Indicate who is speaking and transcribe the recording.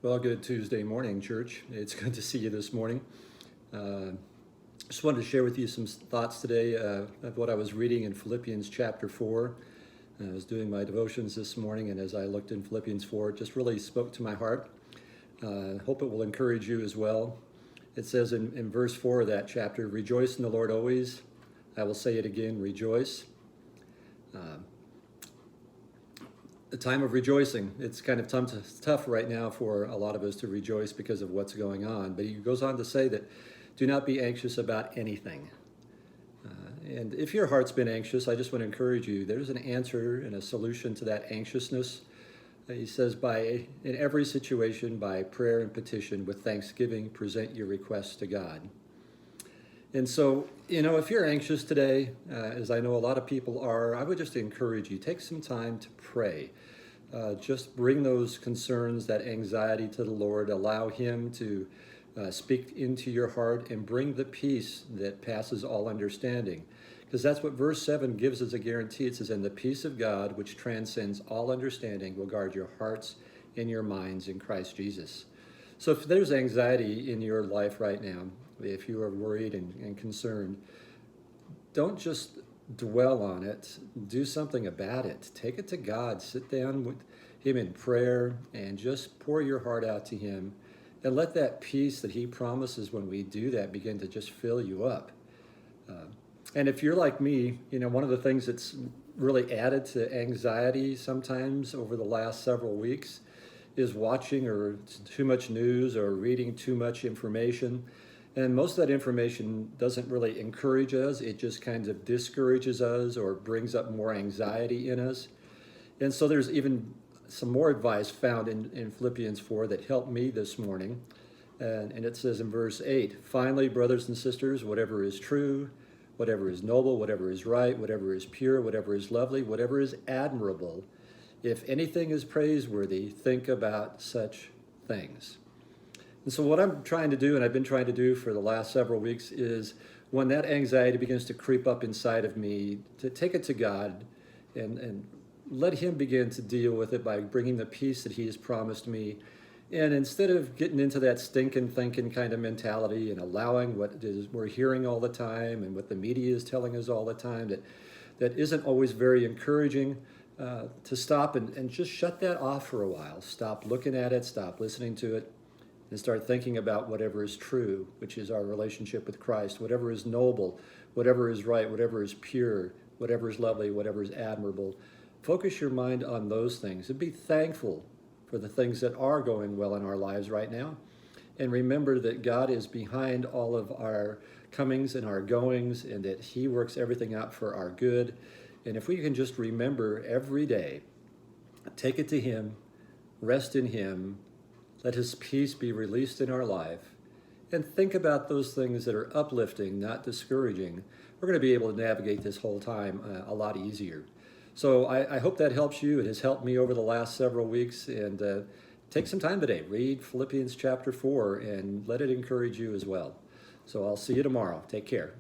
Speaker 1: Well, good Tuesday morning, church. It's good to see you this morning. Just wanted to share with you some thoughts today of what I was reading in Philippians chapter 4. I was doing my devotions this morning, and as I looked in Philippians 4, it just really spoke to my heart. Hope it will encourage you as well. It says in verse 4 of that chapter, "Rejoice in the Lord always. I will say it again, rejoice." A time of rejoicing. It's kind of tough right now for a lot of us to rejoice because of what's going on. But he goes on to say that do not be anxious about anything. And if your heart's been anxious, I just want to encourage you, there's an answer and a solution to that anxiousness. He says, in every situation, by prayer and petition, with thanksgiving, present your requests to God. And so, if you're anxious today, as I know a lot of people are, I would just encourage you, take some time to pray. Just bring those concerns, that anxiety to the Lord. Allow Him to speak into your heart and bring the peace that passes all understanding. Because that's what verse 7 gives us a guarantee. It says, "And the peace of God, which transcends all understanding, will guard your hearts and your minds in Christ Jesus." So if there's anxiety in your life right now, if you are worried and concerned, don't just dwell on it. Do something about it. Take it to God. Sit down with Him in prayer and just pour your heart out to Him. And let that peace that He promises when we do that begin to just fill you up. And if you're like me, one of the things that's really added to anxiety sometimes over the last several weeks is watching or too much news or reading too much information. And most of that information doesn't really encourage us. It just kind of discourages us or brings up more anxiety in us. And so there's even some more advice found in Philippians 4 that helped me this morning. And it says in verse 8, "Finally, brothers and sisters, whatever is true, whatever is noble, whatever is right, whatever is pure, whatever is lovely, whatever is admirable, if anything is praiseworthy, think about such things." And so what I'm trying to do, and I've been trying to do for the last several weeks, is when that anxiety begins to creep up inside of me, to take it to God and let Him begin to deal with it by bringing the peace that He has promised me. And instead of getting into that stinking thinking kind of mentality and allowing what we're hearing all the time and what the media is telling us all the time that isn't always very encouraging, to stop and just shut that off for a while. Stop looking at it, stop listening to it, and start thinking about whatever is true, which is our relationship with Christ, whatever is noble, whatever is right, whatever is pure, whatever is lovely, whatever is admirable. Focus your mind on those things and be thankful for the things that are going well in our lives right now. And remember that God is behind all of our comings and our goings, and that He works everything out for our good. And if we can just remember every day, take it to Him, rest in Him, let His peace be released in our life, and think about those things that are uplifting, not discouraging, we're going to be able to navigate this whole time a lot easier. So I hope that helps you. It has helped me over the last several weeks. And take some time today. Read Philippians chapter 4 and let it encourage you as well. So I'll see you tomorrow. Take care.